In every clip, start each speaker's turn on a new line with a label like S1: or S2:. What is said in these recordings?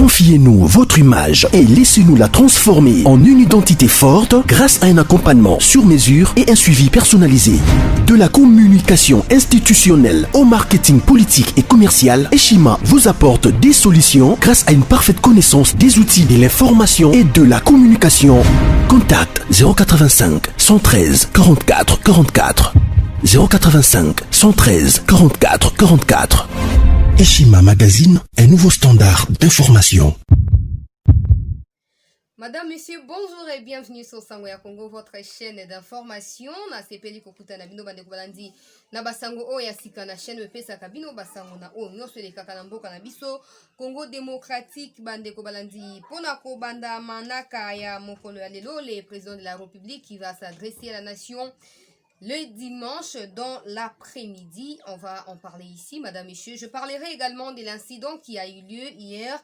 S1: Confiez-nous votre image et laissez-nous la transformer en une identité forte grâce à un accompagnement sur mesure et un suivi personnalisé. De la communication institutionnelle au marketing politique et commercial, Eshima vous apporte des solutions grâce à une parfaite connaissance des outils de l'information et de la communication. Contact 085 113 44 44 085 113 44 44. Eshima Magazine, un nouveau standard d'information.
S2: Madame, Monsieur, bonjour et bienvenue sur Sango ya Congo, votre chaîne d'information. Na sepeli kokuta na bino bande kubalandi na basango o ya sika na chaîne pesa kabino basango na o nyonso le kaka na mboka na biso Congo démocratique bande kubalandi pona ko banda manaka ya mokolo ya lelo, le président de la République qui va s'adresser à la nation le dimanche dans l'après-midi. On va en parler ici, madame, messieurs. Je parlerai également de l'incident qui a eu lieu hier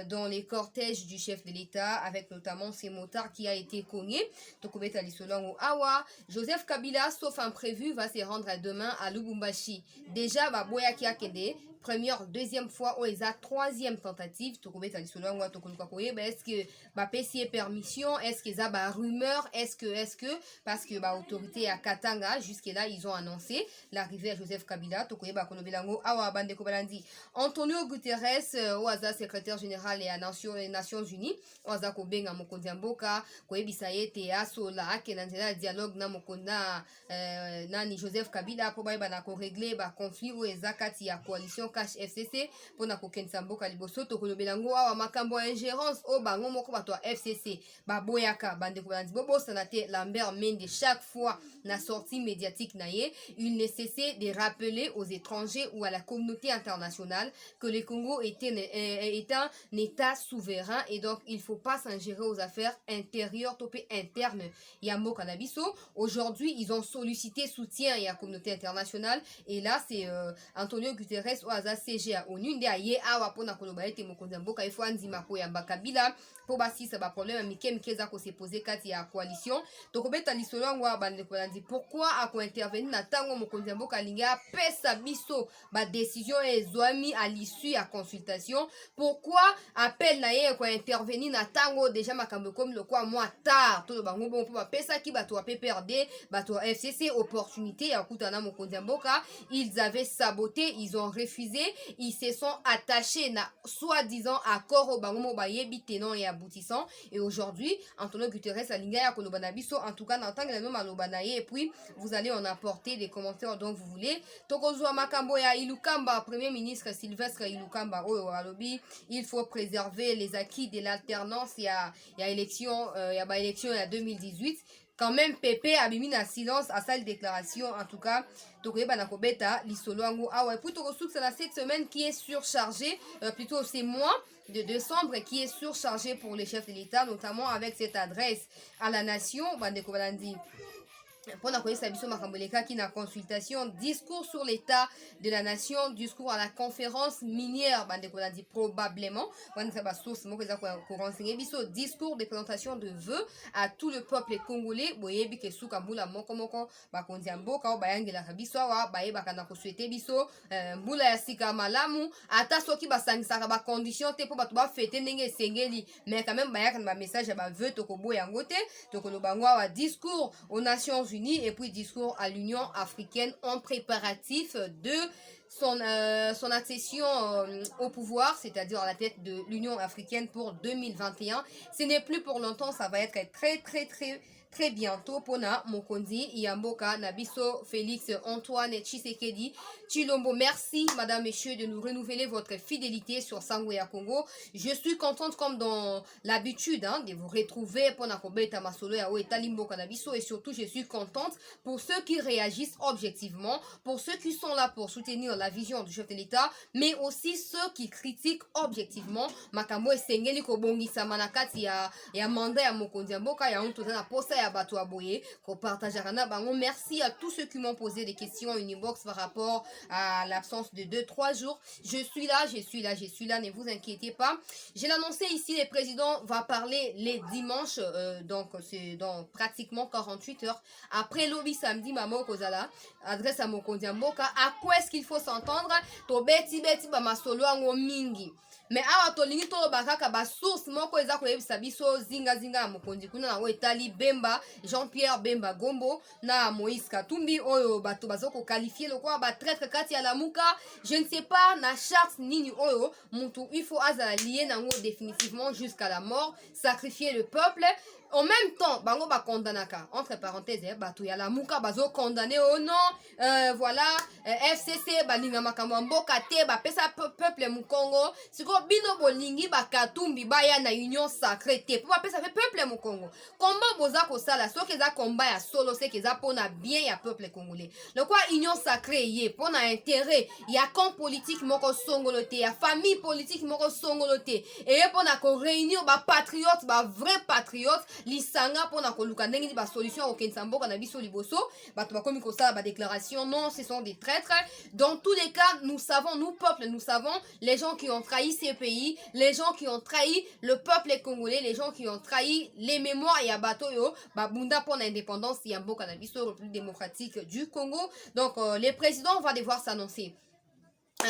S2: dans les cortèges du chef de l'État, avec notamment ces motards qui a été cogné. Tokobeta Lisolongo Awa. Joseph Kabila, sauf imprévu, va se rendre demain à Lubumbashi. Déjà, Boya Kiakende, première, deuxième fois, ou est troisième tentative. Est-ce que PC permission? Est-ce que ça rumeur? Est-ce que parce que autorité à Katanga jusque là ils ont annoncé l'arrivée à Joseph Kabila. Antonio Guterres, Oaza secrétaire général des Nations Unies, Oaza Kobenga Mokondiamboka, Koebisaye Teaso la Kenanzela dialogue na Mokonda nani Joseph Kabila pour na ko régler conflit ou ezakati ya coalition cash FCC pour na kokensa mboka liboso to kolobelango awa makambo ingérence o bango moko bato FCC boyaka bande kolanzi bobo sanate Lambert Mende chaque fois na sortie médiatique naie, il ne cessait de rappeler aux étrangers ou à la communauté internationale que le Congo est un état souverain et donc il faut pas s'ingérer aux affaires intérieures topé internes yambo kanabiso. Aujourd'hui, ils ont sollicité soutien à la communauté internationale et là c'est Antonio Guterres ou Aza CGA ONU nde aye awa pona koloba ete mokonzi mboka ifo anzima ko yamba Kabila po basisa ba problème mike za ko se poser kati ya coalition. Tokobeta lisolongo bande kolandi pourquoi a ko intervenir na tango mokonzi mboka linga pesa biso ba décision ezwami à l'issue ya consultation. Pourquoi appel na ye ko intervenir na tango déjà makambo comme le quoi moi tard to bango bon po ba pesa ki bato a PPRD bato FCC opportunité ya kutana mokonzi mboka, ils avaient saboté, ils ont refusé, ils se sont attachés na soi-disant accord au bango bayebi tenant et aboutissant. Et aujourd'hui, Antonio Guterres alinga ya kolobana biso en tout cas n'entendre le nom malobana et puis vous allez en apporter des commentaires dont vous voulez. Tokozwa makambo ya Ilukamba, premier ministre Sylvestre Ilukamba o alobi, il faut préserver les acquis de l'alternance, il y a élection il y a 2018. Quand même, Pépé a mis un silence à sa déclaration. En tout cas, Banakobeta, Lisoloango. Ah ouais, plutôt c'est la cette semaine qui est surchargée, plutôt c'est mois de décembre qui est surchargé pour les chefs de l'État, notamment avec cette adresse à la nation. Bandekobalandi. Pour la qui na consultation, discours sur l'état de la nation, discours à la conférence minière, dit probablement, discours de présentation de vœux à tout le peuple congolais, mais quand même message discours aux Nations Unies et puis discours à l'Union africaine en préparatif de son accession au pouvoir, c'est-à-dire à la tête de l'Union africaine pour 2021. Ce n'est plus pour longtemps, ça va être très bientôt. Pona Mokondi Yamboka Nabiso Félix Antoine Tshisekedi Chilombo. Merci madame, messieurs, de nous renouveler votre fidélité sur Sango ya Congo. Je suis contente comme dans l'habitude de vous retrouver Pona Kobeta Masolo ya Talimboka Nabiso, et surtout je suis contente pour ceux qui réagissent objectivement, pour ceux qui sont là pour soutenir la vision du chef de l'État, mais aussi ceux qui critiquent objectivement. Makambo Sengeli Kobongi Samanakati ya mandat ya Mokondi Yamboka ya Ontoza na posa ya bato aboye ko partager na bango. Merci à tous ceux qui m'ont posé des questions en inbox par rapport à l'absence de 2-3 jours. Je suis là, ne vous inquiétez pas. Je l'ai annoncé ici, le président va parler les dimanches, donc c'est dans pratiquement 48 heures. Après lobby samedi, maman Kozala, adresse à Mokondi Mboka, à quoi est-ce qu'il faut s'entendre? To beti ba masolo ango mingi. Mais awa tolingi to bakaka ba source moko eza ko yebisa biso zinga Mokondi kuna na etali Bemba, Jean-Pierre Bemba Gombo na Moïse Katumbi oyo bato bazoko qualifier le quoi ba traître kati ya Lamuka. Je ne sais pas na charte nini oyo mutu il faut azala lié nango définitivement jusqu'à la mort, sacrifier le peuple. En même temps, bango ba kondanaka, entre parenthèses, bato ya Lamuka bazo condamné au nom, voilà, FCC balinga makambo mboka te ba pesa peuple mu Congo. Siko bino bolingi ba Katumbi baya na union sacrée te. Pour pesa peuple mu Congo. Combat boza ko sala, so que za combat ya solo c'est que za pona bien ya peuple congolais. Le quoi union sacrée yé pona intérêt, ya camp politique moko songoloté, ya famille politique moko songoloté. Et pona ko réunir ba patriotes, ba vrai patriotes. Lisanga pona koluka ndenge ba solution au Kensamboka na biso liboso bato bakomi ko sala ba déclaration. Non, ce sont des traîtres. Dans tous les cas, nous savons, nous peuple, nous savons les gens qui ont trahi ces pays, les gens qui ont trahi le peuple congolais, les gens qui ont trahi les mémoires ya bato yo ba bunda pour l'indépendance ya mboka na biso République démocratique du Congo. Donc les présidents vont devoir s'annoncer,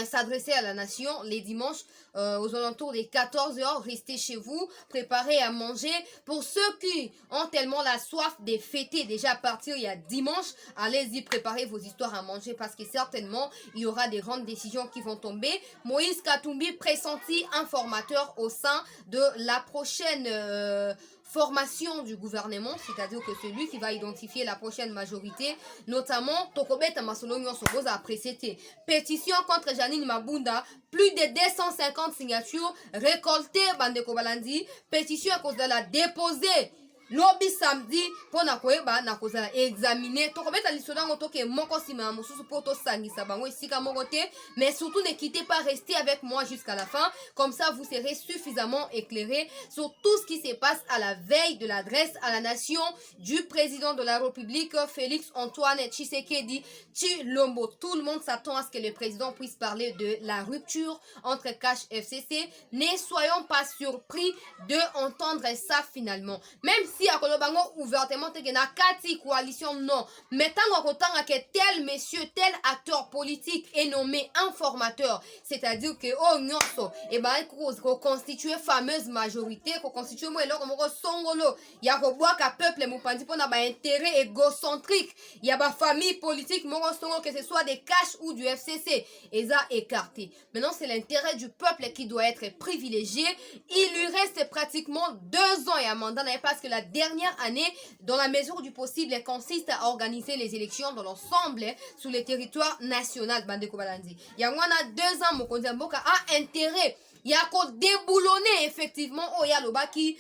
S2: s'adresser à la nation les dimanches aux alentours des 14 heures. Restez chez vous, préparez à manger. Pour ceux qui ont tellement la soif de fêter déjà à partir il y a dimanche, allez-y, préparez vos histoires à manger parce que certainement il y aura des grandes décisions qui vont tomber. Moïse Katumbi pressenti informateur au sein de la prochaine formation du gouvernement, c'est-à-dire que celui qui va identifier la prochaine majorité, notamment Tokobeta Masolonyo Soboza a précédé. Pétition contre Janine Mabunda, plus de 250 signatures récoltées, Bandeko Balandi. Pétition à cause de la déposée lobby samedi pour na koeba na kozala examiner to kobeta lisoda ngoto ke moko sima mosusu poto sangisa bango isika mokote. Mais surtout ne quittez pas, restez avec moi jusqu'à la fin, comme ça vous serez suffisamment éclairés sur tout ce qui se passe à la veille de l'adresse à la nation du président de la République Félix Antoine Tshisekedi Tshilombo. Tout le monde s'attend à ce que le président puisse parler de la rupture entre Cash FCC. Ne soyons pas surpris de entendre ça finalement, même si à Kolobango ouvertement te na kati coalition non, mais tant qu'autant que tel monsieur, tel acteur politique est nommé informateur, c'est-à-dire que oh nyonso et ben ko constituer fameuse majorité, ko constituer mo eloko moko songolo ya ko boa ka peuple mupandi pona ba intérêt égocentrique, ya ba famille politique moko songolo, que ce soit des Cash ou du FCC, et ça écarté. Maintenant c'est l'intérêt du peuple qui doit être privilégié. Il lui reste pratiquement 2 ans et un mandat, parce que la dernière année, dans la mesure du possible, consiste à organiser les élections dans l'ensemble sur le territoire national. Bandeko Balandi. Yangwana 2 ans, Mokonzi Mboka a intérêt. Il y a qu'à déboulonner effectivement Oyalobaki,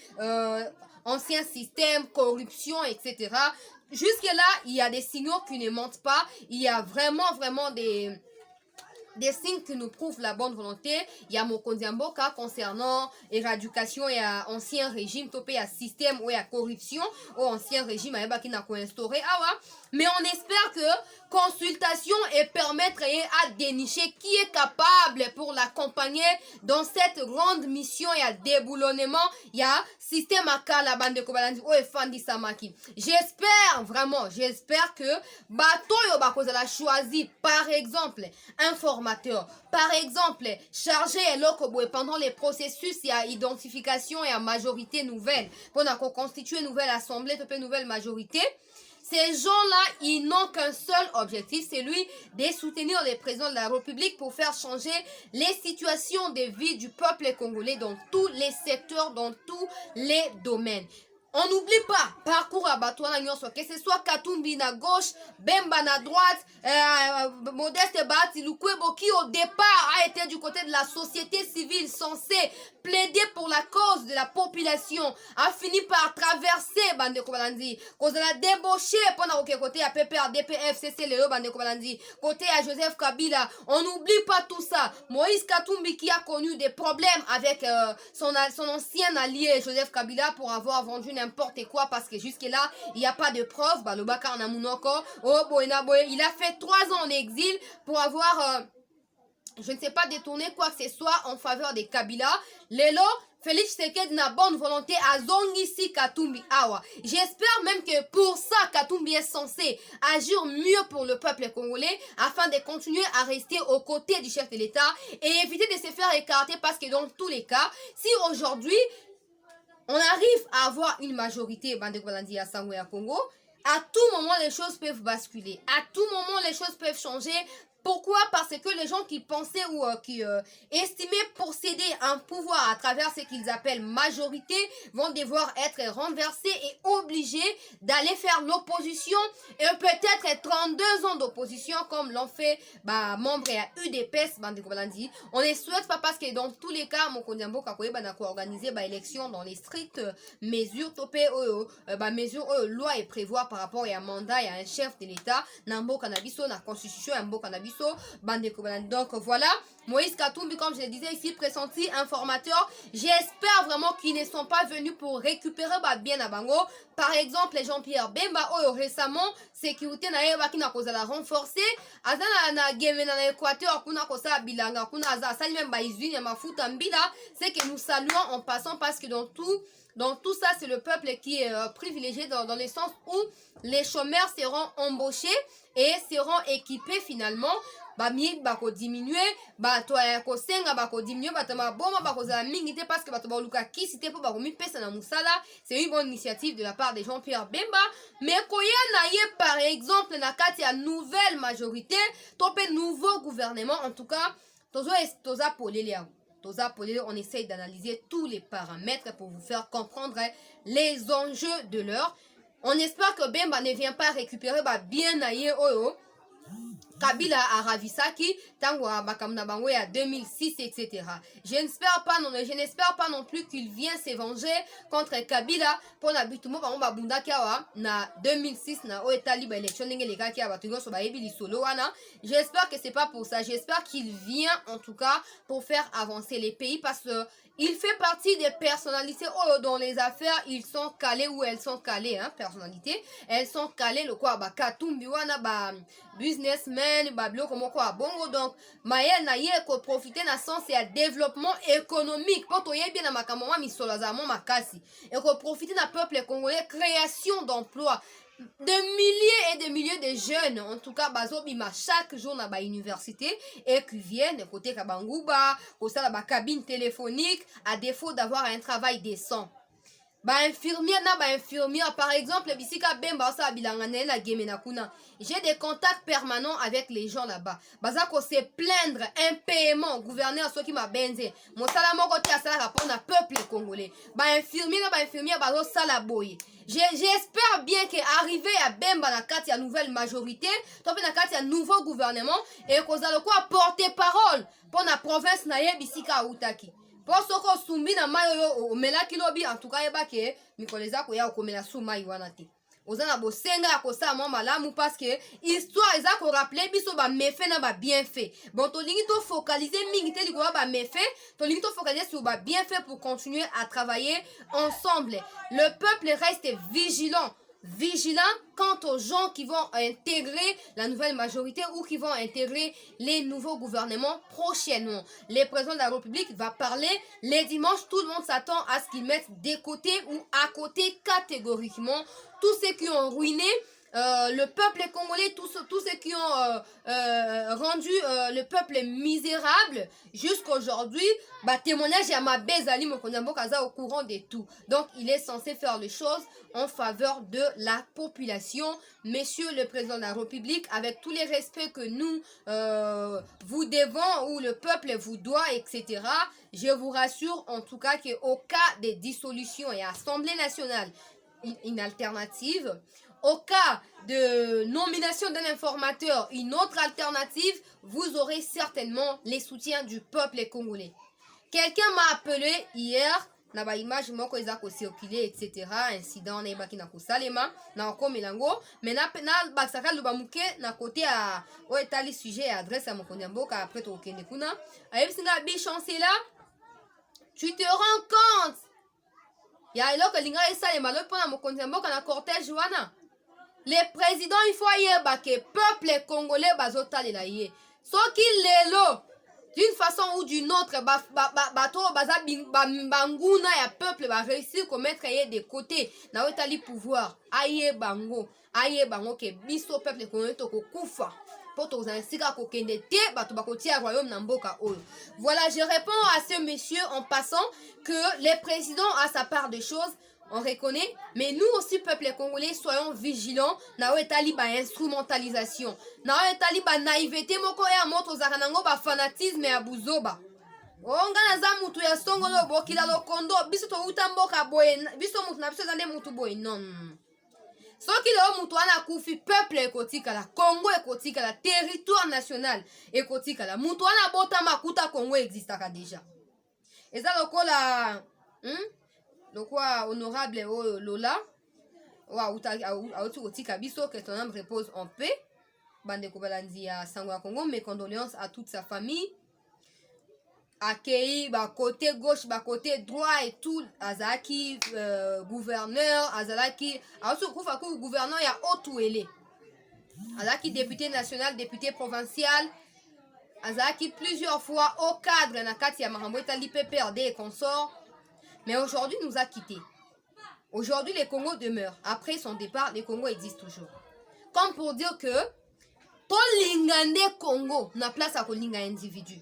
S2: ancien système, corruption, etc. Jusque-là, il y a des signaux qui ne mentent pas. Il y a vraiment des signes qui nous prouvent la bonne volonté. Il y a Mokonzi Mboka concernant éradication et à ancien régime, topé à système ou à corruption, ou ancien régime qui n'a pas instauré. Mais on espère que consultation et permettre à dénicher qui est capable pour l'accompagner dans cette grande mission et à déboulonnement. Il y a système à la bande de Kobalandi ou Efandi Samaki. J'espère vraiment, que bateau Yobakoza l'a choisi, par exemple, informateur, par exemple, chargé et pendant les processus, il y a identification et à majorité nouvelle. Pour constituer une nouvelle assemblée, une nouvelle majorité. Ces gens-là, ils n'ont qu'un seul objectif, c'est lui de soutenir le président de la République pour faire changer les situations de vie du peuple congolais dans tous les secteurs, dans tous les domaines. On n'oublie pas, parcours à Batouana Nyonso, que ce soit Katumbi na gauche, Bemba na droite, Modeste Bati Lukwebo, qui au départ a été du côté de la société civile censée plaider pour la cause de la population, a fini par traverser Bande Kobalandi, cause de la débauché pendant que côté à PPRDP, FCC, le Bande Kobalandi, côté à Joseph Kabila. On n'oublie pas tout ça. Moïse Katumbi qui a connu des problèmes avec son ancien allié Joseph Kabila pour avoir vendu une n'importe quoi parce que jusque-là, il n'y a pas de preuves. Bah, le Bakar Namunoko, oh, Boena Boy, il a fait 3 ans en exil pour avoir, je ne sais pas, détourné quoi que ce soit en faveur des Kabila. Lelo, Félix Tshisekedi n'a bonne volonté à Zongisi Katumbi Awa. J'espère même que pour ça, Katumbi est censé agir mieux pour le peuple congolais afin de continuer à rester aux côtés du chef de l'État et éviter de se faire écarter parce que dans tous les cas, si aujourd'hui on arrive à avoir une majorité, Bandeko à Sango et à Congo, à tout moment les choses peuvent basculer, à tout moment les choses peuvent changer. Pourquoi? Parce que les gens qui pensaient ou qui estimaient posséder un pouvoir à travers ce qu'ils appellent majorité vont devoir être renversés et obligés d'aller faire l'opposition et peut-être 32 ans d'opposition comme l'ont fait membres à UDPS. On ne souhaite pas parce que dans tous les cas, Mokondiambo Kakoye a organisé l'élection dans les strictes mesures topé mesures loi et prévoir par rapport à un mandat et à un chef de l'État. Nambo Kanabiso, na constitution, Nambo Kanabiso. Donc voilà, Moïse Katumbi, comme je le disais ici, pressenti informateur. J'espère vraiment qu'ils ne sont pas venus pour récupérer bien à Bango. Par exemple, Jean-Pierre Bemba, récemment, sécurité na yeba qui n'a causé la renforcer. Azana na game na Équateur, kuna kosa bilanga, kuna aza sali même baizuni ya mafuta mbila. C'est que nous saluons en passant parce que dans tout ça, c'est le peuple qui est privilégié dans le sens où les chômeurs seront embauchés et seront équipés finalement. Mi bako diminuer, toi kosenga bako diminuer, batama boma bako za mingite parce que batama luka kisite po bako mi pesa na musala. C'est une bonne initiative de la part de Jean-Pierre Bemba. Mais koya na ye par exemple na kati ya nouvelle majorité, topé nouveau gouvernement, en tout cas, toza polele on essaye d'analyser tous les paramètres pour vous faire comprendre les enjeux de l'heure. On espère que Bemba ne vient pas récupérer bien aïe oyo Kabila à Ravisaki, Tangwa Bakamna Bangwe à 2006, etc. Je n'espère pas non plus qu'il vient se venger contre Kabila pour la bitumo Bamba Bunda Kawa na 2006 na Oetali ba élection les gars qui a battu sur Baebi Solo wana. J'espère que c'est pas pour ça. J'espère qu'il vient en tout cas pour faire avancer les pays parce que il fait partie des personnalités dans les affaires, ils sont calés ou elles sont calées, personnalités. Elles sont calées, le quoi, Katumbi wana, businessmen, blio comme quoi, bongo. Donc, maël na yé ko profiter na sens et à développement économique. Pour toi, bien na makamoma misolazamo makasi. Et ko profiter na peuple congolais, création d'emplois. De milliers et de milliers de jeunes, en tout cas, bazobima chaque jour dans la université et qui viennent côté Kabangouba, au sein de la cabine téléphonique, à défaut d'avoir un travail décent. Infirmière, par exemple, bisika bemba sa bilangane la gemena kuna. J'ai des contacts permanents avec les gens là-bas. Bazako se plaindre impayement gouverneur ceux qui m'a benzé. Mon salamo côté à ça répondre à peuple congolais. Infirmière bazo salaboy. J'espère bien qu'arriver à Bemba na kati ya nouvelle majorité, topé na kati ya nouveau gouvernement et kozalo quoi porter parole pour la province na ye bisika utaki. Pour ce qu'on soumbi na mayo o melaki lobi en tout cas yeba ke mikoleza ko ya okomela suma iwanate. Ozana bosenga akosa mo malamu parce que histoire eza ko rappeler biso ba méfait na ba bienfait. Bon to lingi to focaliser mingi te likoba ba méfait, to lingi to focaliser sur ba bienfait pour continuer à travailler ensemble. Le peuple reste vigilant quant aux gens qui vont intégrer la nouvelle majorité ou qui vont intégrer les nouveaux gouvernements prochainement. Le président de la République va parler les dimanches. Tout le monde s'attend à ce qu'ils mettent des côtés ou à côté catégoriquement tous ceux qui ont ruiné le peuple congolais, tous ceux qui ont rendu le peuple misérable jusqu'aujourd'hui. Témoignage à ma Bezali Mokonyambo Kaza au courant de tout. Donc il est censé faire les choses en faveur de la population. Monsieur le président de la République, avec tous les respects que nous vous devons ou le peuple vous doit, etc. Je vous rassure en tout cas qu'au cas des dissolutions et Assemblée nationale, une alternative. Au cas de nomination d'un informateur, une autre alternative, vous aurez certainement les soutiens du peuple congolais. Quelqu'un m'a appelé hier, na ba image moko ezako circuler, etc. Incident na baki na kosalema na ko melango, mais na baksaka luba muke na côté à o etali sujet et adresse à Mokonyambo ka après to kende kuna. Ayeb singa bi chancela, tu te rends compte ya eloko linga esalema lo mpona mokonzi ya mboka na cortège wana. Le président il faut yeba ke peuple congolais bazotalela ye. Soki lelo d'une façon ou d'une autre bato baza banguna ya peuple ba réussir commettre ye de côté na otali pouvoir aye bango ke biso peuple congolais to kokufa po to zansika ko kende te bato bakotia royaume na mboka oyo. Voilà, je réponds à ce monsieur en passant que le président a sa part de choses. On reconnaît, mais nous aussi, peuple congolais, soyons vigilants. Na etali ba instrumentalisation. Na etali ba naïveté moko ya moto zaranango ba fanatisme ya buzoba. Onga na za mutu ya songolo bokila lokondo biso to utamboka boye biso mutu na biso zande mutu boye non. Soki leo mutu wana kufi peuple ekotika la Congo ekotika la territoire national ekotika la mutu wana bota makuta Congo existaka déjà. Eza lokola lokwa honorable Lola wa auti otika biso que ton âme repose en paix. Bande kobalandi ya sango ya Congo, mes condoléances à toute sa famille. Accueilli ba côté gauche, ba côté droit et tout. Azaki gouverneur, Azalaki auti kufa ku gouverneur ya Otuele. Azaki député national, député provincial. Azaki plusieurs fois au cadre na kati ya makambo etali PPRD et consorts. Mais aujourd'hui, nous a quittés. Aujourd'hui, le Congo demeure. Après son départ, le Congo existe toujours. Comme pour dire que to lingande Congo na place à kolinga individu.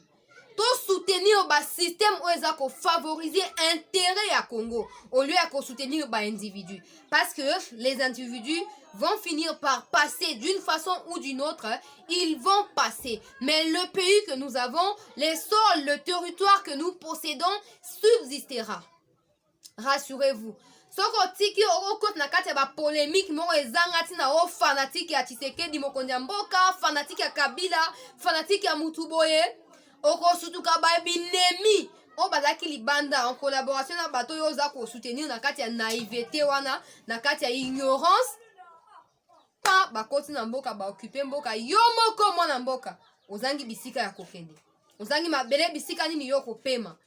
S2: To soutenir ba système oza ko favoriser intérêt à Congo au lieu à soutenir ba individu. Parce que les individus vont finir par passer d'une façon ou d'une autre, ils vont passer. Mais le pays que nous avons, les sols, le territoire que nous possédons subsistera. Rassurez-vous. Soko tiki okot na kati ba polémique mo ezanga tina o fanatique ya Tshisekedi mokonzi ya mboka, fanatique ya Kabila, fanatique ya Mutuboye, oko sutuka ba binemi o bazaki libanda en collaboration na bato yo za ko soutenir na kati ya naïveté wana, na kati ya ignorance. Pa ba koti na mboka ba occuper mboka yo moko mwana mboka. Ozangi bisika ya kokende. Ozangi mabele bisika nini yo kopema.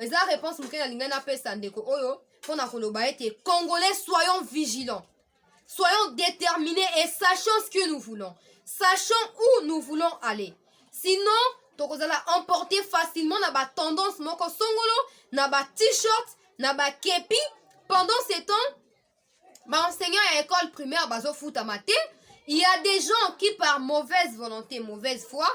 S2: Eza réponse mukena lingana pesa ndeko oyo pona koloba ete Congolais, soyons vigilants. Soyons déterminés et sachons ce que nous voulons. Sachons où nous voulons aller. Sinon, tokozala emporter facilement na ba tendance moko songolo, na ba t-shirt, na ba kepi. Pendant ces temps, ba enseignants à école primaire bazo futa mate, il y a des gens qui par mauvaise volonté, mauvaise foi,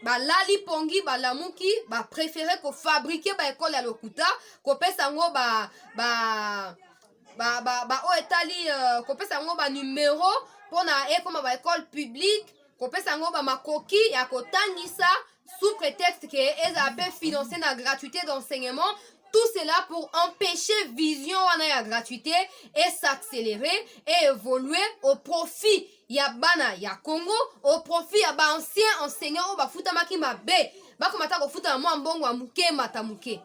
S2: ba lali pongi ba lamuki ba préférer ko fabriquer ba école ya lokuta ko pesa ngo ba o etali ko pesa ngo ba numéro pona ekoma ba école publique ko pesa ngo ba makoki ya kotangisa sous prétexte que eza pe financer na gratuité d'enseignement. Tout cela pour empêcher vision wana ya gratuité et s'accélérer et évoluer au profit ya bana ya Congo, au profit ya ba ancien enseignant o ba futa maki mabe ba komata ko futa mo mbongo wa muke mata muke.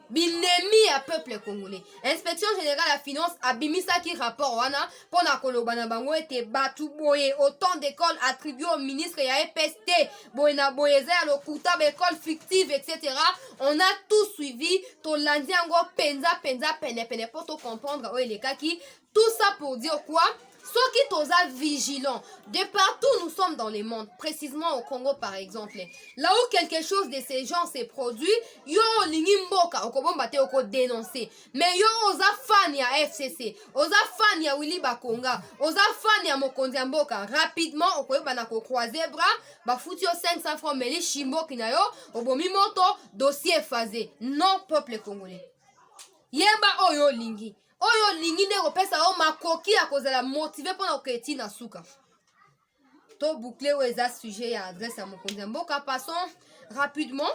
S2: Binemi ya peuple congolais. Inspection générale ya finance abimisa ki rapport wana pona koloba na bango ete batu boye autant d'écoles attribuées au ministre ya EPST boye na boye za lokuta ba école fictive etc. On a tout suivi to landi ngo penza pene pour to comprendre o elekaki. Tout ça pour dire quoi? Ceux qui sont vigilants, de partout nous sommes dans le monde, précisément au Congo par exemple, là où quelque chose de ces gens s'est produit, yo lingimboka, okobombate oko dénoncer, mais yo oza fan ya FCC, oza fan ya Willy Bakonga, oza fan ya Mokonzi ya mboka, rapidement okoyeba na ko croiser bras, ba futi yo 500 francs meli shimbo kinayo, obomi moto, dossier phasé. Non, peuple congolais. Yeba oyo lingi. Oyo lingi nde kopesa o makoki ya kozala motivé pona oketi na suka. To boucler o eza sujet ya adresse à mokonzi ya mboka. Passons rapidement.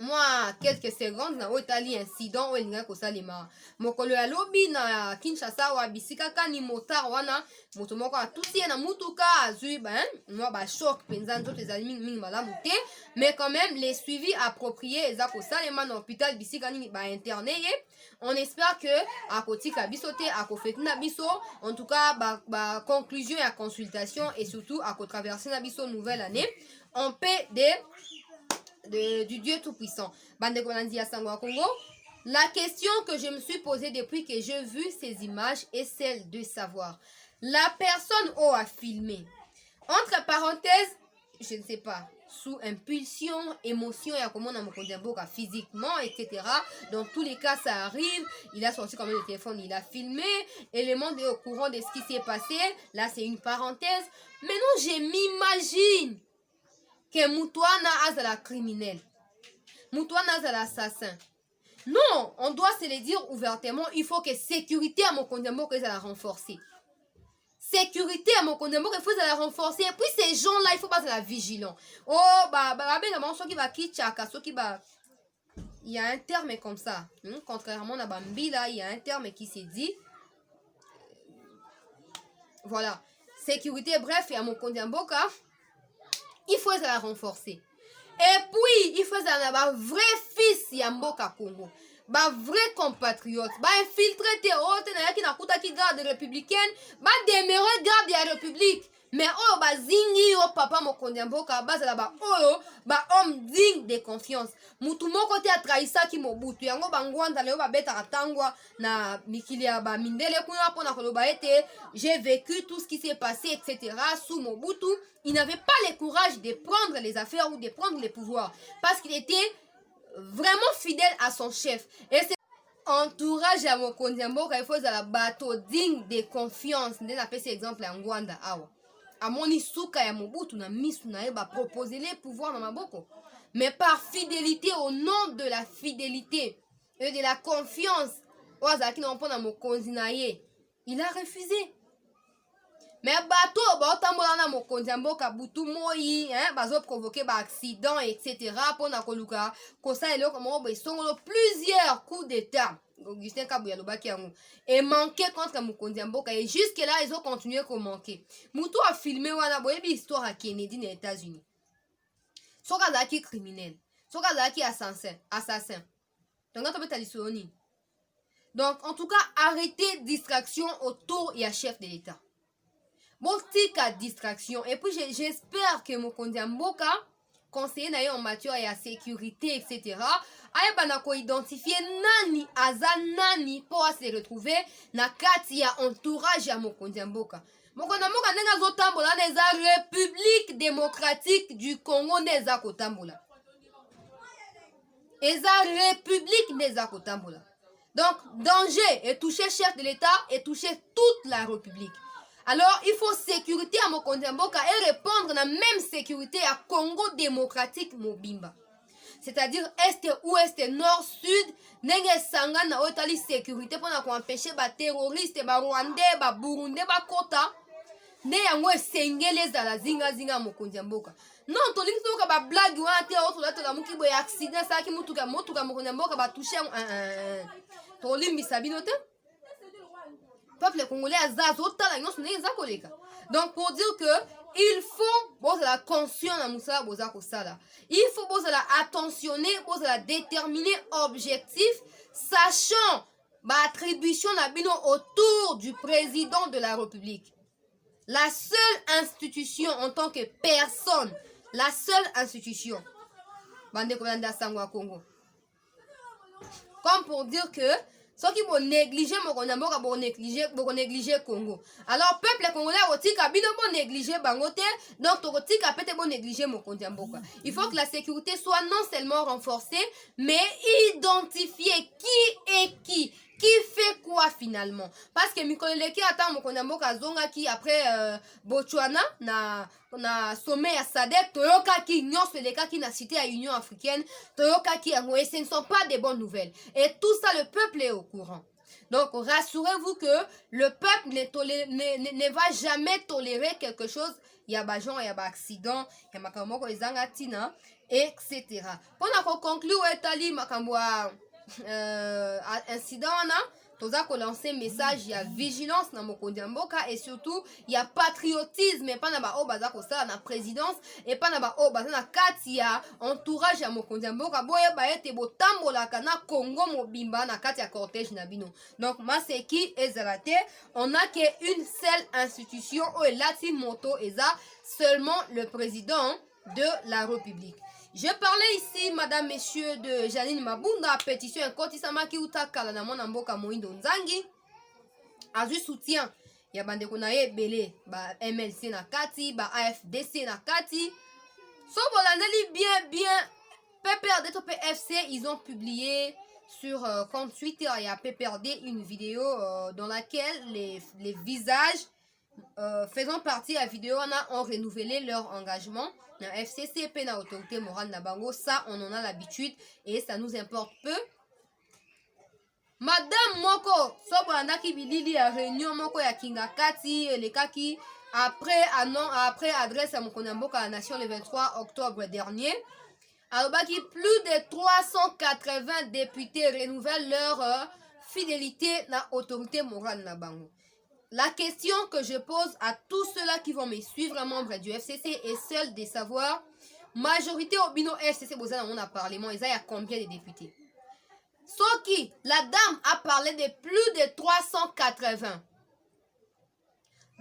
S2: Moi, quelques secondes na otali incident o elinga kosalema. Mokolo ya lobi na Kinshasa wa bisika kani motar wana moto moko atusi na mutuka azui moi ba choc penza nzoto ezali mingi malamu te, mais quand même les suivis appropriés eza kosalema na hôpital bisika nini ba interné ye. On espère que à kotika biso te à kofeti na biso, en tout cas ba conclusion et consultation et surtout à traverser na biso nouvelle année en paix du Dieu tout-puissant. Bande Kolandi ya Sango Congo. La question que je me suis posée depuis que j'ai vu ces images est celle de savoir. La personne a filmé. Entre parenthèses, je ne sais pas, sous impulsion, émotion, il y a comment on a physiquement, etc. Dans tous les cas, ça arrive. Il a sorti quand même le téléphone, il a filmé. Et le monde est au courant de ce qui s'est passé. Là, c'est une parenthèse. Mais non, je m'imagine que Moutouana a la criminelle. Moutouana a l'assassin. Non, on doit se le dire ouvertement. Il faut que sécurité à mon condamné, que ça la renforcer. Sécurité à mon condamné, il faut la renforcer. Et puis ces gens-là, il faut pas être vigilant. Oh, il y a un terme comme ça. Contrairement à Bambi, là, il y a un terme qui s'est dit. Voilà. Sécurité, bref, il y a mon condamné, il faut la renforcer. Et puis, il faut un vrai fils Yamboka Congo. Ba vrai compatriote. Ba infiltré te haute na yaki na kuta ki garde républicaine. Ba demeurer garde ya république. Mais oh ba zingi oh papa mokonde mboka ba za ba oh ba homme digne de confiance. Mutu moko te atraisa ki mobutu. Yango ba ngwanda leo ba beta katangwa na mikili ya ba mindele kuna pona koloba ete j'ai vécu tout ce qui s'est passé etc. sous Mobutu. Il n'avait pas le courage de prendre les affaires ou de prendre les pouvoirs parce qu'il était vraiment fidèle à son chef. Et c'est entourage à Mokonzi Mboka, il faut la bateau digne de confiance. On a fait cet exemple en Rwanda. À mon isuka ya Mobutu na misu na eba proposer les pouvoirs dans maboko. Mais par fidélité, au nom de la fidélité et de la confiance, il a refusé. Mais bateau baotambola na mokonzi mboka butu moi bazo provoquer ba accident etc. pona koluka kosa eloko mo ba songolo plusieurs coups d'état Augustin Kabuya lobaki yango et manqué contre mokonzi mboka et jusque là ils ont continué à manquer. Mutu a filmé wana boyebi histoire à Kennedy aux États-Unis. Soka zaki criminel, soka zaki assassin. Donc en tout cas arrêtez distraction autour et à chef de l'État. Bon, tika distraction. Et puis, j'espère que mon Mboka, conseiller naïe en matière et à sécurité, etc., aïe banako identifier nani, aza nani, pour se retrouver na kati ya entourage ya Mokonzi Mboka. Mokonzi Mboka nenga zotambola neza République démocratique du Congo neza kotambola. Eza République neza kotambola. Donc, danger et toucher chef de l'État et toucher toute la République. Alors, il faut sécurité à Mokonzi Mboka et répondre à la même sécurité à Congo démocratique Mobimba. C'est-à-dire est, ouest, nord, sud, nenge sanga na otali sécurité pour empêcher les terroristes, les Rwandais, les Burundais, les Kota. Ne yango esengele za la zinga Mokonzi Mboka. Non, to lingi to ka ba blague wana te auto la to la muki boy accident sa ki mutuka Mokonzi Mboka ba toucher to limbi sabino te. Peuple congolais donc pour dire que il faut la conscience il faut la attentionner la déterminer objectif sachant l'attribution autour du président de la République. La seule institution en tant que personne, la seule institution comme pour dire que ceux qui vont négliger Mokonzi Mboka vont négliger Congo. Alors peuple congolais otika bino bon négliger bangote donc otika peut-être bon négliger Mokonzi Mboka. Il faut que la sécurité soit non seulement renforcée mais identifier qui est qui fait quoi finalement parce que Mikoleleki attend Mokonzi Mboka zonga qui après Botswana na sommet à SADC toyoka ki nyonso leka ki na cité à Union africaine toyoka ki yango et ce ne sont pas des bonnes nouvelles et tout ça le peuple est au courant. Donc rassurez-vous que le peuple ne va jamais tolérer quelque chose il y a ba genre il y a ba accident il y a makambo ko ezanga tina etc. Pour conclure etali makambo incident na toza ko lancer message il y a vigilance na Mokonzi Mboka et surtout il y a patriotisme et pas na ba o baza ko sala na présidence et pas na ba o baza na kati ya entourage ya Mokonzi Mboka boye ba ete botambola kana Congo mobimba na kati ya cortège na bino. Donc maseki ezalate on a qu'une seule institution o elati moto eza seulement le président de la République. Je parlais ici, madame, messieurs, de Janine Mabunda, pétition Kotisamaki Utakala na mwana mboka Moindo Nzangi. Azui soutien. Ya bande konaye belé, ba MLC na kati, ba AFDC na kati. So bolandeli bien, PPRD to PFC, ils ont publié sur compte Twitter, il y a PPRD une vidéo dans laquelle les visages faisant partie de la vidéo ont renouvelé leur engagement. La FCCP na autorité morale na bango, ça on en a l'habitude et ça nous importe peu. Madame Moko, sobo andaki bilili ya réunion moko ya Kingakati, le kaki après adresse à Mokonamboka à la nation le 23 octobre dernier. Alors qui plus de 380 députés renouvellent leur fidélité à l'autorité morale na bango. La question que je pose à tous ceux-là qui vont me suivre, membres du FCC, est celle de savoir, majorité au bino FCC, on a parlé, il y a combien de députés? Sauf qui, la dame a parlé de plus de 380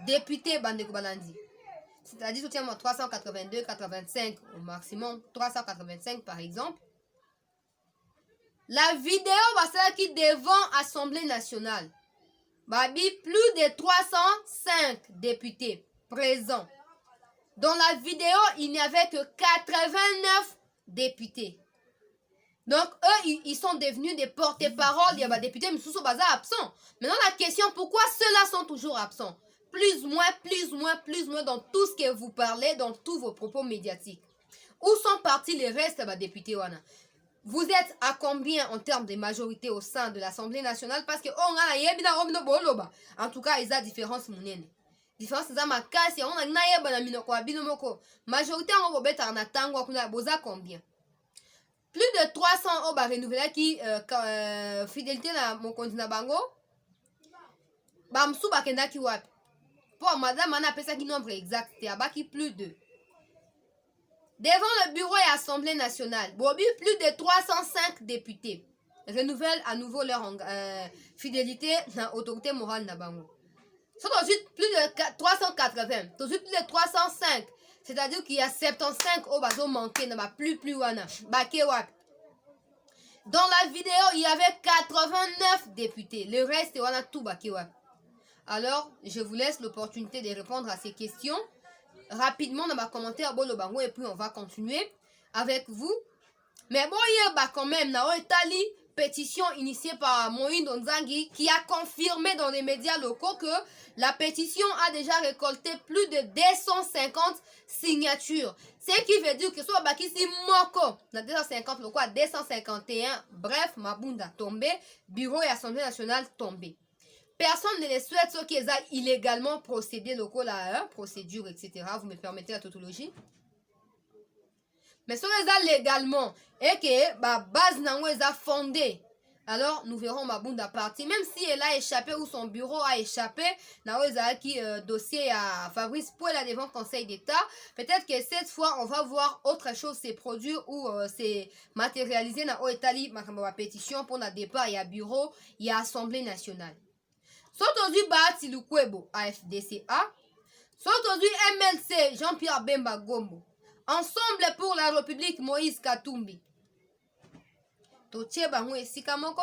S2: députés Bandeko Balandi. C'est-à-dire, soutiens-moi 382, 85 au maximum, 385 par exemple. La vidéo va celle qui devant Assemblée nationale. Babi, plus de 305 députés présents. Dans la vidéo, il n'y avait que 89 députés. Donc, eux, ils sont devenus des porte-parole. Il y a des députés, mais sous bazar absents. Maintenant, la question, pourquoi ceux-là sont toujours absents? Plus, moins dans tout ce que vous parlez, dans tous vos propos médiatiques. Où sont partis les restes des députés, Wana? Vous êtes à combien en termes de majorité au sein de l'Assemblée nationale? Parce que en tout cas, il y a différence. Différence, c'est ma casse. On a majorité en combien? Plus de 300 oba renouvelés qui fidélité na mon continent bango. Bamsou bakenda ki wap. Pour madame, on appelle ça qui nombre exact. C'est abaki plus de. Devant le bureau et l'Assemblée nationale, Bobi, plus de 305 députés renouvellent à nouveau leur fidélité à l'autorité morale Nabango. Sont ensuite plus de 380, ensuite plus de 305. C'est-à-dire qu'il y a 75 au bateau manqué, n'a plus wana. Dans la vidéo, il y avait 89 députés. Le reste, on a tout bakewa. Alors, je vous laisse l'opportunité de répondre à ces questions rapidement dans ma commentaire Bolobango et puis on va continuer avec vous. Mais bon, il y a quand même na Italie pétition initiée par Moïndo Nzangi qui a confirmé dans les médias locaux que la pétition a déjà récolté plus de 250 signatures. Ce qui veut dire que soit Bakisi Moko, na 250 le quoi 251, bref, Mabunda tombé, bureau et assemblée nationale tombé. Personne ne les souhaite, ceux qui ont illégalement procédé locaux là, procédure, etc. Vous me permettez la tautologie. Mais ceux qui ont légalement et que la base n'a fondée, alors nous verrons Mabunda partir. Même si elle a échappé ou son bureau a échappé, n'a qui dossier à Fabrice pour la devant Conseil d'État. Peut-être que cette fois on va voir autre chose se produire ou se matérialiser dans l'Italie ma pétition pour le départ. Il y a bureau, il y a Assemblée nationale. Sotozu Bahati Lukwebo, AFDCA. Sotozu MLC, Jean-Pierre Bemba Gombo. Ensemble pour la République, Moïse Katumbi. Totie Bango et Sikamoko.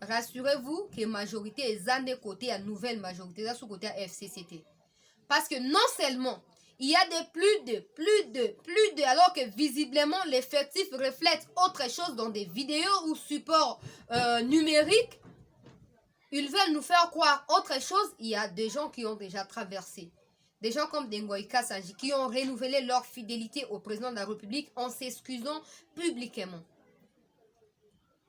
S2: Rassurez-vous que la majorité est à côté, la nouvelle majorité, là sous côté FCCT. Parce que non seulement, il y a des plus de, alors que visiblement l'effectif reflète autre chose dans des vidéos ou supports numériques. Ils veulent nous faire croire autre chose. Il y a des gens qui ont déjà traversé. Des gens comme Dengoï Kassanji qui ont renouvelé leur fidélité au président de la République en s'excusant publiquement.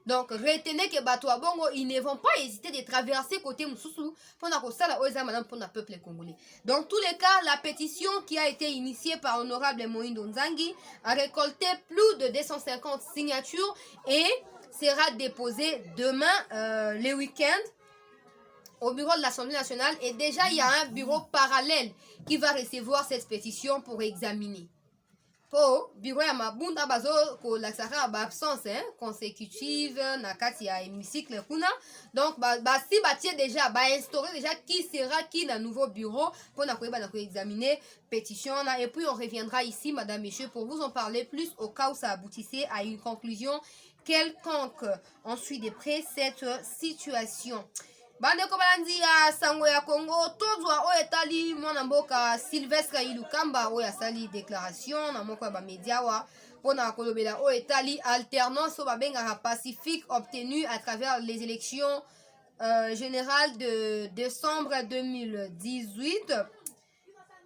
S2: Donc, retenez que Batoa Bongo, ils ne vont pas hésiter de traverser côté Moussoussou pour le peuple congolais. Dans tous les cas, la pétition qui a été initiée par l'honorable Moïndo Nzangi a récolté plus de 250 signatures et sera déposée demain, le week-end, au bureau de l'Assemblée nationale. Et déjà, il y a un bureau parallèle qui va recevoir cette pétition pour examiner. po bureau ya mabunda bazo kolakisaka absence consécutive na kati ya hémicycle kuna. Donc si batie déjà instaurer déjà qui sera qui na nouveau bureau pour na examiner pétition et puis on reviendra ici madame messieurs pour vous en parler plus au cas où ça aboutissait à une conclusion quelconque. On suit de près cette situation. Bandeko balandi ya sango ya Congo tozwa o etali mwana mboka Sylvestre Ilukamba o ya sali déclaration na moko ba media wa pona kolobela o etali alternance o babengaka pacifique obtenue à travers les élections générales de décembre 2018.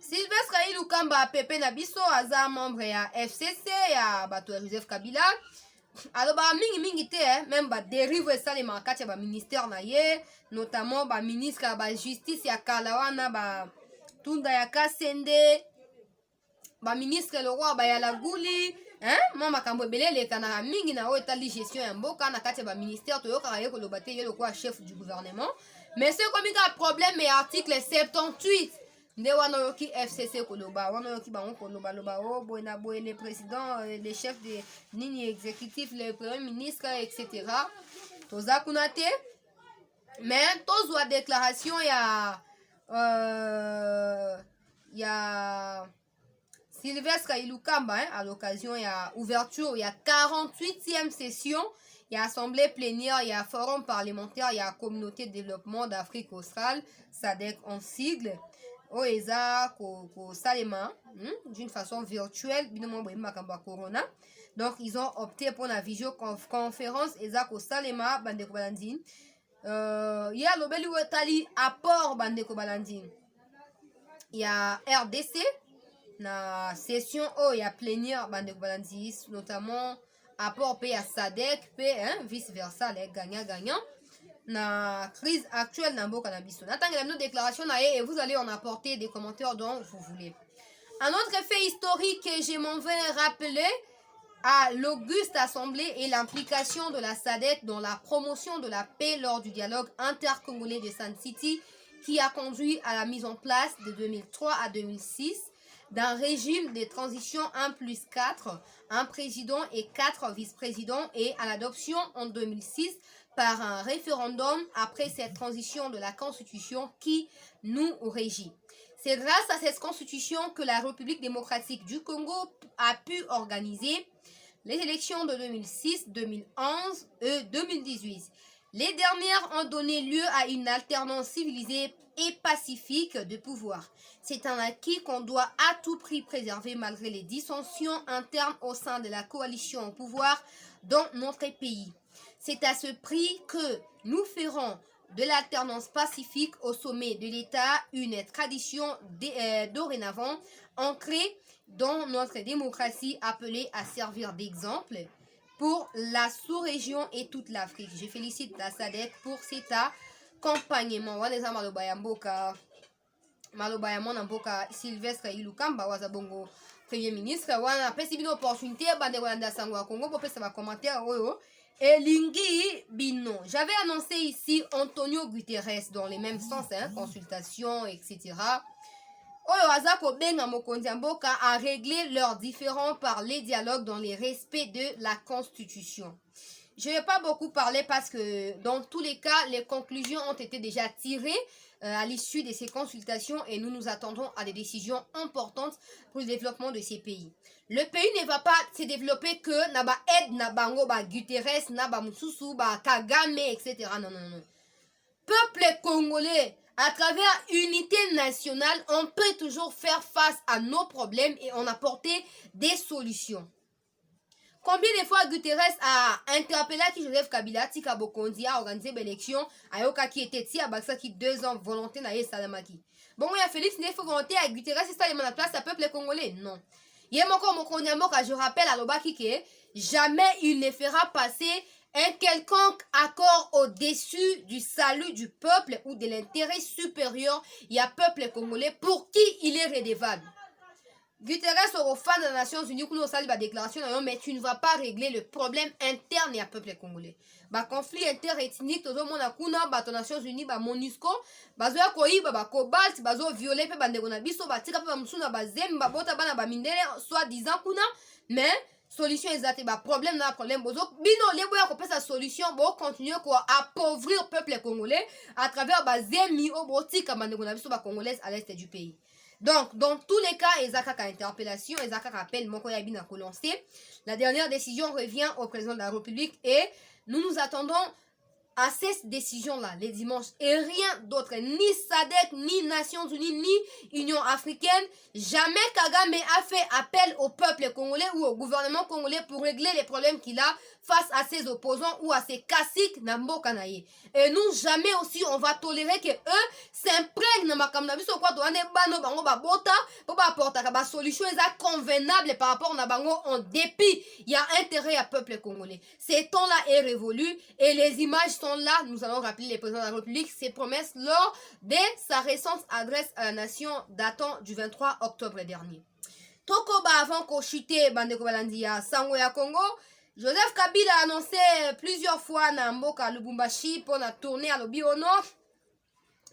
S2: Sylvestre Ilukamba pepe na biso aza membre ya FCC ya bato ya Joseph Kabila. Alors mingi te même dérive esalema kati ya ministère na ye, notamment ministre ya justice ya kalawana tunda ya Kasende, ministre le roi ya Laguli, makambo ebele elekana mingi na o etali gestion ya mboka na kati ya ministère toyoka ye koloba te ye le chef du gouvernement. Mais c'est comme un problème et article 78 nde wana yoki FCC koloba wana yoki bango koloba loba o boena le président les chefs de nini exécutif le premier ministre etc. toza kuna te mais tozwa déclaration ya Sylvestre Ilukamba à l'occasion ya ouverture ya 48e session ya assemblée plénière ya forum parlementaire ya communauté de développement d'Afrique australe SADC en sigle Oeza ko salema d'une façon virtuelle corona. Donc ils ont opté pour la visioconférence eza ko salema bandeko balandine ya lobeli wetali apport bandeko balandine ya RDC na session ya plénière bandeko balandine notamment apport pe ya SADC pe vice versa les gagnant na crise actuelle na mboka na biso. Natangela nos déclarations et vous allez en apporter des commentaires dont vous voulez. Un autre fait historique que je m'en vais rappeler à l'auguste assemblée et l'implication de la SADC dans la promotion de la paix lors du dialogue intercongolais de Sun City qui a conduit à la mise en place de 2003 à 2006 d'un régime de transition 1+4, un président et 4 vice-présidents et à l'adoption en 2006 par un référendum après cette transition de la Constitution qui nous régit. C'est grâce à cette Constitution que la République démocratique du Congo a pu organiser les élections de 2006, 2011 et 2018. Les dernières ont donné lieu à une alternance civilisée et pacifique de pouvoir. C'est un acquis qu'on doit à tout prix préserver malgré les dissensions internes au sein de la coalition au pouvoir dans notre pays. C'est à ce prix que nous ferons de l'alternance pacifique au sommet de l'État une tradition dorénavant ancrée dans notre démocratie appelée à servir d'exemple pour la sous-région et toute l'Afrique. Je félicite la SADC pour cet accompagnement. Waneza maloba ya mboka Sylvestre Ilukamba wazabongo premier ministre wana pesi bino opportunité bande wana sango ya Congo pour pesa ba commentaire oyo. Et Lingi Bino. J'avais annoncé ici Antonio Guterres dans les mêmes sens, consultation, etc. Oyo azako benga mokonzi mboka a réglé leurs différends par les dialogues dans les respects de la Constitution. Je ne vais pas beaucoup parler parce que dans tous les cas, les conclusions ont été déjà tirées à l'issue de ces consultations et nous nous attendons à des décisions importantes pour le développement de ces pays. Le pays ne va pas se développer que naba aide nabango ba Guterres naba Mususu ba Kagame etc. Non. Peuple congolais, à travers unité nationale, on peut toujours faire face à nos problèmes et en apporter des solutions. Combien de fois Guterres a interpellé Joseph Kabila, Tika Bokondi a organisé l'élection, Ayoka qui était ti à Baksa qui 2 ans volonté na Salamaki. Bon, il y a Félix Nefo volonté à Guterres, c'est ça les la place à peuple congolais. Non. Je rappelle à Lobaki que jamais il ne fera passer un quelconque accord au-dessus du salut du peuple ou de l'intérêt supérieur. Il y a peuple congolais pour qui il est redevable. Guterres au fan des Nations Unies pour nous saluer la déclaration, mais tu ne vas pas régler le problème interne et peuple congolais. Ba conflit interethnique, tout le monde a kuna, ba Nations Unies, ba MONUSCO, bazo ya koiba, ba cobalt, bazo violer pe bande kona biso, ba tika pe ba musuna ba zem, ba bota bana ba mindele, soit disant kuna, mais solution exacte, ba problème na problème bozo, bino lebo ya kopesa solution, bo continuer quoi appauvrir peuple congolais à travers ba zemi o botika bande kona biso ba congolaise à l'est du pays. Donc, dans tous les cas, Ezaka a interpellation, Ezaka appelle Moko Yabina à lancer. La dernière décision revient au président de la République et nous nous attendons à ces décisions-là, les dimanches, et rien d'autre, ni SADC, ni Nations Unies, ni Union africaine, jamais Kagame a fait appel au peuple congolais ou au gouvernement congolais pour régler les problèmes qu'il a face à ses opposants ou à ses caciques Nambo Kanaye. Et nous, jamais aussi on va tolérer que eux s'imprègnent dans ma kamnabiso quoi doit ne bano bango ba bota pour ba apporter ba solution est convenable par rapport na bango en dépit. Il y a intérêt à peuple congolais. Ces temps-là est révolu et les images sont là. Nous allons rappeler les présidents de la République ses promesses lors de sa récente adresse à la nation datant du 23 octobre dernier. Tokoba avant qu'on chute Bandeko Balandia Sango ya Congo, Joseph Kabila a annoncé plusieurs fois na Mboka Lubumbashi pour la tournée à l'Obi au nord.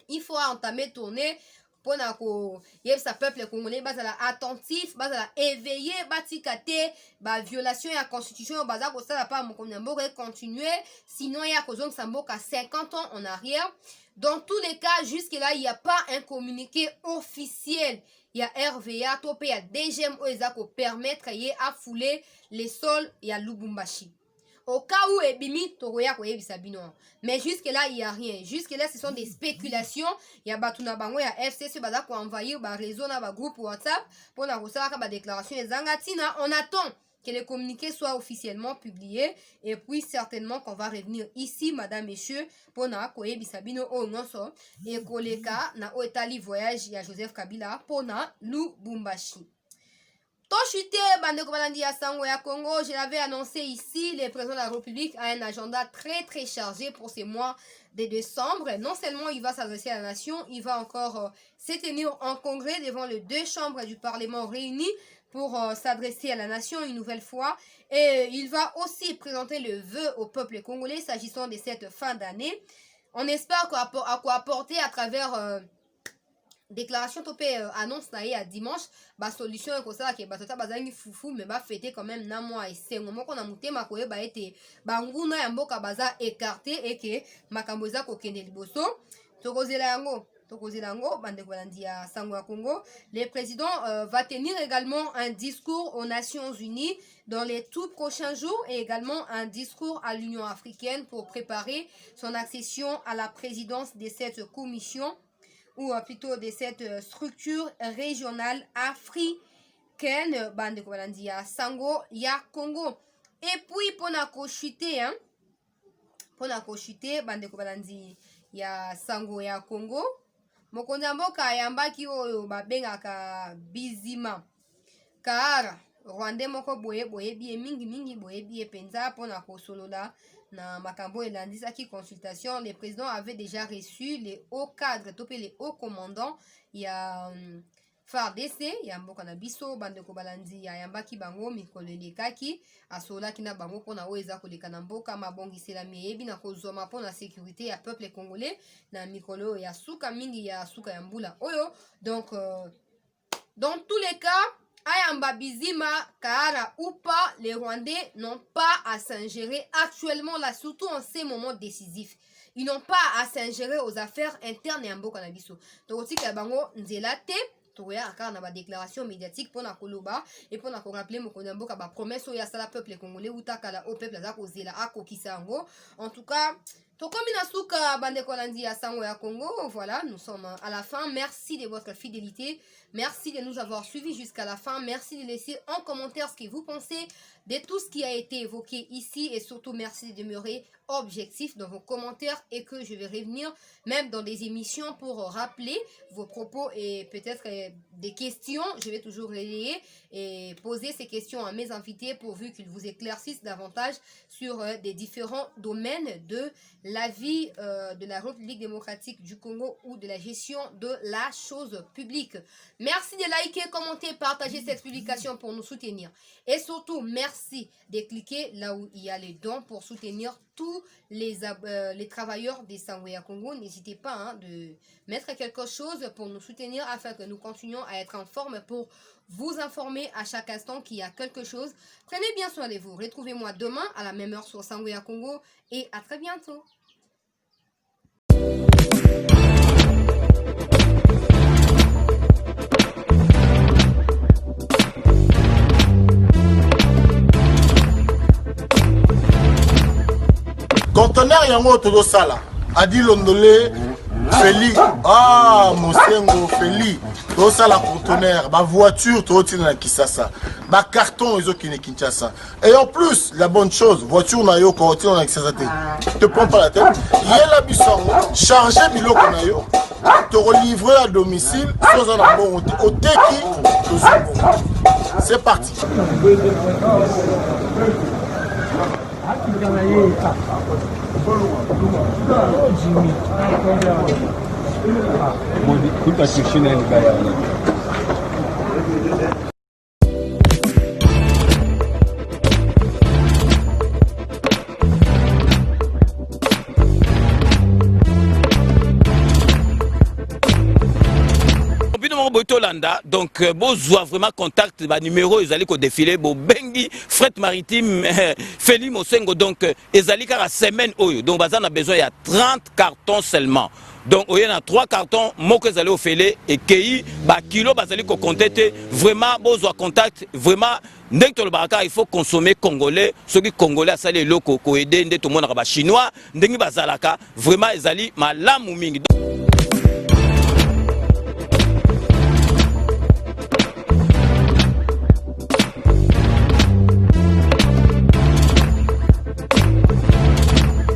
S2: Il faut entamer tournée pour na ko yebsa peuple congolais bazala attentif, bazala éveillé, batikate, ba violation ya constitution baza ko sala pa mokonzi mboka continuer, sinon ya ko zong samboka 50 ans en arrière. Dans tous les cas, jusque-là, il n'y a pas un communiqué officiel. Il y a RVA, Topé, il y a DGM, Oezako permettre à fouler les sols, il y a Lubumbashi. Au cas où Ebimi, Toroya, Sabino. Mais jusque-là, il n'y a rien. Jusque-là, ce sont des spéculations. Il y a Batuna Bango, il y a FCC, Baza pour envahir le réseau, le groupe WhatsApp, pour la déclaration des Zangatina. On attend que les communiqués soient officiellement publiés et puis certainement qu'on va revenir ici, madame, messieurs, pour na koye bisabino o nonso et koleka na oetali voyage ya Joseph Kabila pour na Lubumbashi. Toshite bandeko balandi ya sango ya Congo, je l'avais annoncé ici, le président de la République a un agenda très chargé pour ces mois de décembre. Non seulement il va s'adresser à la nation, il va encore se tenir en congrès devant les deux chambres du Parlement réunies pour s'adresser à la nation une nouvelle fois. Et il va aussi présenter le vœu au peuple congolais s'agissant de cette fin d'année. On espère quoi apporter à travers déclaration topé annonce naïe à dimanche, bah solution et ça qui batota bazangi foufou mais bah fêter quand même na mois et c'est un moment qu'on a monté ma koye bah été bah nguna ya mboka baza écarté et que makamboza ko kende liboso tokozela yango. Le président va tenir également un discours aux Nations Unies dans les tout prochains jours et également un discours à l'Union africaine pour préparer son accession à la présidence de cette commission ou plutôt de cette structure régionale africaine Sango ya Congo. Et puis pour na kochute bandeko balandi ya Sango ya Congo. Mokonzi mboka yambaki oyo babengaka Bizima Kaara Rwanda moko boye bie mingi boye bie penza pona kosolola na makambo elandisaki consultation. Le président avait déjà reçu les hauts cadres topé les hauts commandants ya FARDC ya mboka na biso bandeko balandi ya yambaki bango mikolo elekaki asolaki na bango pona oyo eza koleka na mboka mabongisela miyebi na kozoma pona sécurité ya peuple congolais na mikolo ya suka mingi ya suka ya mbula oyo. Donc dans tous les cas, Ayamba Bizima Kaara ou pas, les Rwandais n'ont pas à s'ingérer actuellement là, surtout en ces moments décisifs. Ils n'ont pas à s'ingérer aux affaires internes et en mboka na biso. Donc aussi que bango nzela te toya aka na ba déclaration médiatique pour na koloba et pour na ko rappeler mokonzi mboka ba promesse oya sala peuple congolais utakala au peuple za kozela akokisa yango. En tout cas, tokomi na suka bandeko landi ya sango ya Congo. Voilà, nous sommes à la fin. Merci de votre fidélité. Merci de nous avoir suivis jusqu'à la fin. Merci de laisser en commentaire ce que vous pensez de tout ce qui a été évoqué ici et surtout merci de demeurer objectif dans vos commentaires et que je vais revenir même dans des émissions pour rappeler vos propos et peut-être des questions. Je vais toujours relayer et poser ces questions à mes invités pourvu qu'ils vous éclaircissent davantage sur des différents domaines de la vie de la République démocratique du Congo ou de la gestion de la chose publique. Merci de liker, commenter, partager cette publication pour nous soutenir. Et surtout, merci de cliquer là où il y a les dons pour soutenir tous les travailleurs des Sangweya Congo. N'hésitez pas de mettre quelque chose pour nous soutenir afin que nous continuions à être en forme pour vous informer à chaque instant qu'il y a quelque chose. Prenez bien soin de vous. Retrouvez-moi demain à la même heure sur Sangweya Congo et à très bientôt.
S3: Conteneur yango todo sala adi londolé Feli Mosengo Feli todo sala conteneur ba voiture todo tina na Kisasa ba carton ezo kine Kinshasa et en plus la bonne chose voiture na yo ko tina na Kisasa te prends pas la tête yela bisango charger biloko na yo te relivrer à domicile sans un bon oteki c'est parti.
S4: Donc, besoin vraiment contact, numéro, ils allaient défiler, bengi, fret maritime, Feli Mosengo, donc, ils allaient à la semaine, donc, on a besoin, il y a 30 cartons seulement. Donc, il y a 3 cartons, moi que vous au Feli, et qui, kilo, vous allez contacter, vraiment, besoin contact, vraiment, il faut consommer congolais, ceux qui congolais, ça les locaux, ko aider, tout le monde chinois, vraiment, ils allaient, ma lame ou mingi.